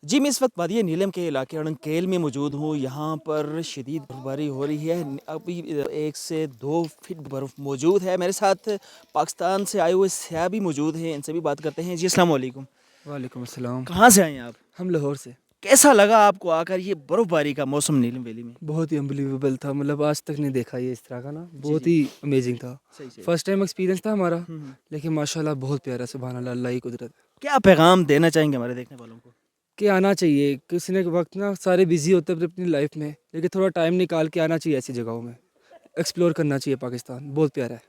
जी, मैं इस वक्त वादिया नीलम के इलाके अड़ंकेल में मौजूद हूँ। यहाँ पर शदीद बर्फबारी हो रही है। अभी 1 से 2 फीट बर्फ़ मौजूद है। मेरे साथ पाकिस्तान से आए हुए सयाह भी मौजूद हैं, इनसे भी बात करते हैं। जी, अस्सलाम वालेकुम। वालेकुम अस्सलाम। कहाँ से आए हैं आप? हम लाहौर से। कैसा लगा आपको आकर ये बर्फ़बारी का मौसम नीलम वैली में? बहुत ही अनबिलीवेबल था, मतलब आज तक नहीं देखा ये इस तरह का ना, जी, बहुत जी। ही अमेजिंग था। सही। फर्स्ट टाइम एक्सपीरियंस था हमारा, हुँ, हुँ। लेकिन माशाल्लाह बहुत प्यारा, सुभान अल्लाह, अल्लाह ही कुदरत है। क्या पैगाम देना चाहेंगे हमारे देखने वालों को? कि आना चाहिए, किसी ने वक्त ना सारे बिजी होते हैं अपनी लाइफ में, लेकिन थोड़ा टाइम निकाल के आना चाहिए ऐसी जगहों में, एक्सप्लोर करना चाहिए। पाकिस्तान बहुत प्यारा है।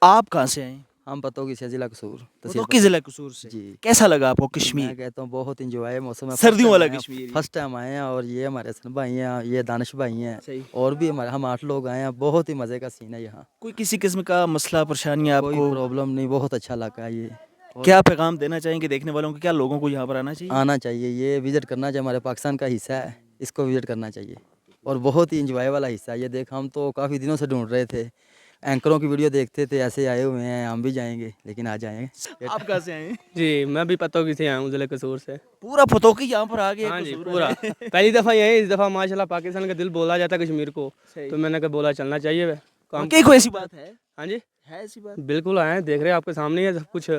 आप कहाँ से आए हैं? हम पतोगी से जिला कसूर वो तहसील तो किस ज़िला कसूर से? जी। कैसा लगा आपको मैं कश्मीर? कहता हूँ बहुत इंजॉय मौसम है। सर्दियों वाला कश्मीर। फर्स्ट टाइम आए हैं और ये हमारे हसन भाई हैं, ये दानिश भाई हैं सही। और भी हमारे हम 8 लोग आए हैं। बहुत ही मज़े का सीन है यहाँ, कोई किसी किस्म का मसला परेशानी कोई आपको? प्रॉब्लम नहीं, बहुत अच्छा लगा ये। और क्या पैगाम देना चाहेंगे देखने वालों को? क्या लोगों को यहाँ पर आना चाहिए? आना चाहिए, ये विज़िट करना चाहिए, हमारे पाकिस्तान का हिस्सा है, इसको विज़िट करना चाहिए और बहुत ही इंजॉय वाला हिस्सा है ये। देख, हम तो काफ़ी दिनों से ढूंढ रहे थे, एंकरों की वीडियो देखते थे, ऐसे आए हुए हैं, हम भी जाएंगे, लेकिन आ जाएंगे। आप कहाँ से आए हैं? जी, मैं भी पतोगी से आया हूँ, ज़िले कसूर से। पूरा फतोकी यहाँ पर आ गया हाँ जी, कसूर पूरा। है। पहली दफ़ा यही, इस दफ़ा माशाल्लाह पाकिस्तान का दिल बोला जाता है कश्मीर को, सही। तो मैंने कहा बोला चलना चाहिए वे काम। वाकई कोई ऐसी बात है? हाँ जी, है ऐसी बात? बिल्कुल आए हैं, देख रहे हैं आपके सामने ही है सब कुछ,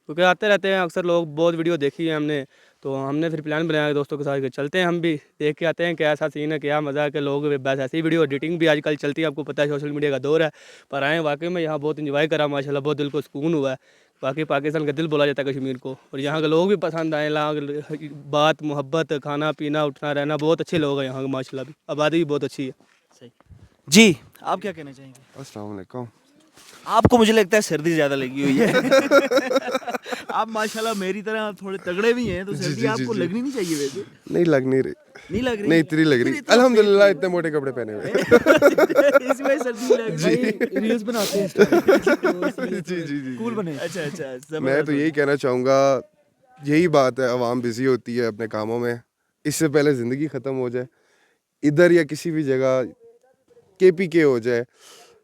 क्योंकि आते रहते हैं अक्सर लोग, बहुत वीडियो देखी है हमने, तो हमने फिर प्लान बनाया दोस्तों के साथ कि चलते हैं, हम भी देख के आते हैं क्या ऐसा सीन है, क्या मज़ा है कि लोग बस ऐसी वीडियो एडिटिंग भी आजकल चलती है, आपको पता है सोशल मीडिया का दौर है, पर आए वाकई में यहाँ बहुत इंजॉय करा माशाल्लाह, बहुत दिल को सुकून हुआ है। बाकी पाकिस्तान का दिल बोला जाता है कश्मीर को, और यहाँ के लोग भी पसंद आए, बात मोहब्बत, खाना पीना, उठना रहना, बहुत अच्छे लोग हैं यहाँ के माशाल्लाह, भी आबादी भी बहुत अच्छी है। सही। जी, आप क्या कहना चाहेंगे? अस्सलाम वालेकुम। आपको मुझे लगता है सर्दी ज़्यादा लगी हुई है। आप माशाल्लाह मेरी तरह थोड़े तगड़े भी हैं, तो जी, सर्दी जी, आपको जी। लगनी नहीं चाहिए वैसे। नहीं लग नहीं रही, नहीं लग रही? नहीं इतनी लग रही। फिर इतना अल्हम्दुलिल्लाह इतने मोटे कपड़े पहने हुए। इस वजह सर्दी नहीं लग रही। रील्स बनाते हैं जी जी जी कूल बने। अच्छा, अच्छा। मैं तो यही कहना चाहूँगा, यही बात है, आवाम बिजी होती है अपने कामों में, इससे पहले ज़िंदगी ख़त्म हो जाए, इधर या किसी भी जगह KPK हो जाए,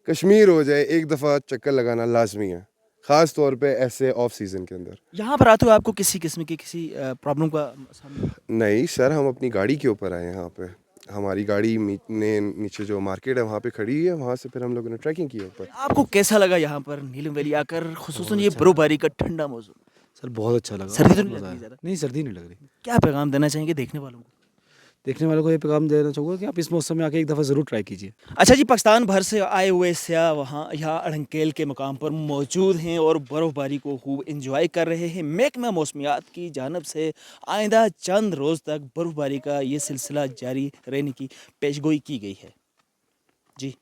कश्मीर हो जाए, एक दफ़ा चक्कर लगाना लाजमी है, ख़ास तौर पे ऐसे ऑफ सीज़न के अंदर। यहाँ पर आते हुए आपको किसी किस्म की किसी प्रॉब्लम का सामना? नहीं सर, हम अपनी गाड़ी के ऊपर आए हैं यहाँ पे। हमारी गाड़ी नीचे जो मार्केट है वहाँ पे खड़ी है, वहाँ से फिर हम लोगों ने ट्रैकिंग की ऊपर। आपको कैसा लगा यहाँ पर नीलम वैली आकर, खुसूसन ये बर्फबारी का ठंडा मौसम? सर बहुत अच्छा लगा। सर्दी तो नहीं लग रही ज़्यादा? नहीं, सर्दी नहीं लग रही। क्या पैगाम देना चाहेंगे देखने वालों को? देखने वालों को ये पैगाम देना चाहूँगा कि आप इस मौसम में आके एक दफ़ा ज़रूर ट्राई कीजिए। अच्छा जी, पाकिस्तान भर से आए हुए सयाह वहाँ यहाँ अड़ंकेल के मुकाम पर मौजूद हैं और बर्फ़बारी को खूब इंजॉय कर रहे हैं। महकमा मौसमियात की जानब से आइंदा चंद रोज़ तक बर्फ़बारी का ये सिलसिला जारी रहने की पेशगोई की गई है। जी।